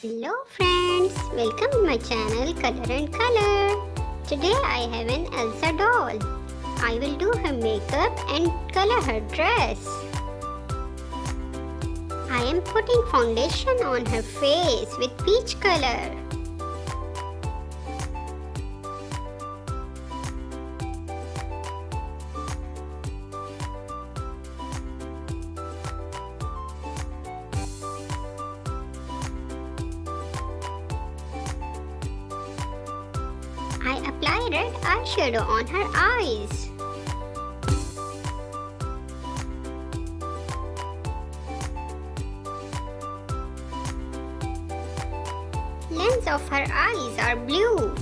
Hello friends, welcome to my channel Color and Color. Today I have an Elsa doll. I will do her makeup and color her dress. I am putting foundation on her face with peach color. I apply red eyeshadow on her eyes. Lens of her eyes are blue.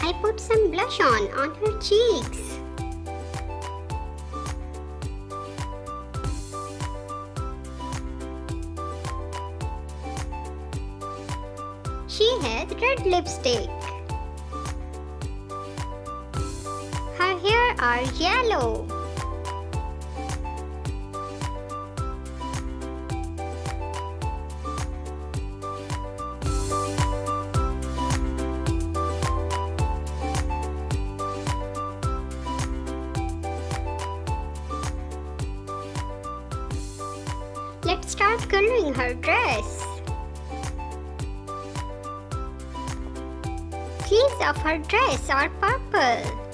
I put some blush on her cheeks. She has red lipstick. Her hair are yellow. Let's start coloring her dress. Sleeves of her dress are purple.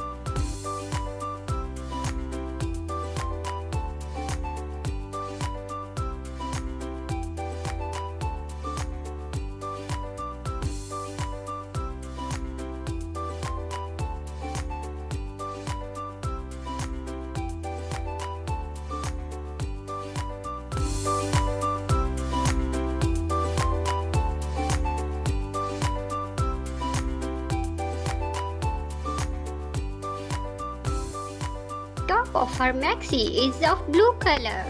Top of her maxi is of blue color.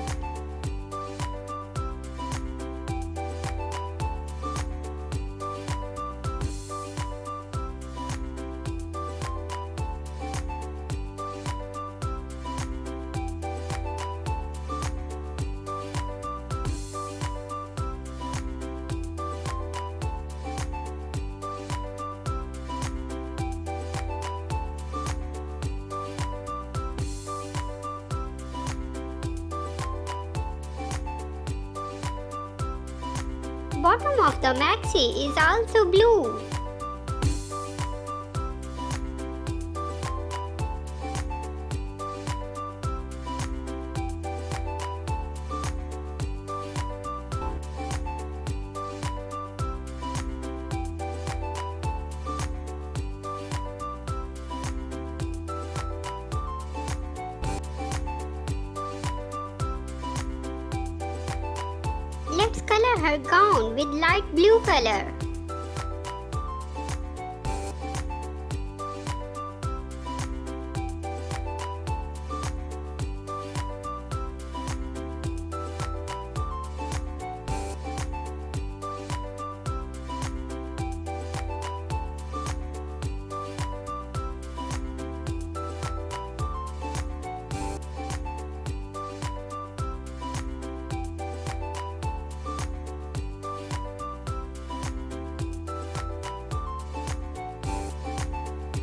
Bottom of the maxi is also blue. Let's color her gown with light blue color.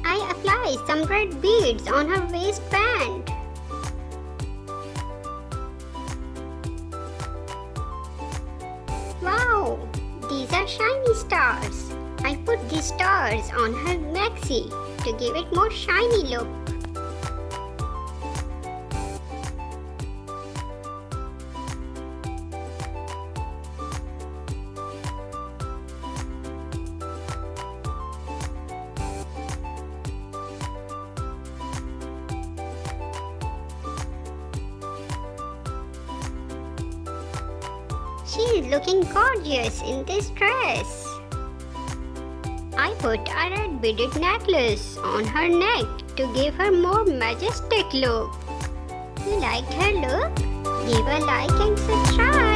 I apply some red beads on her waistband. Wow, these are shiny stars. I put these stars on her maxi to give it more shiny look. She is looking gorgeous in this dress. I put a red beaded necklace on her neck to give her more majestic look. You liked her look? Give a like and subscribe.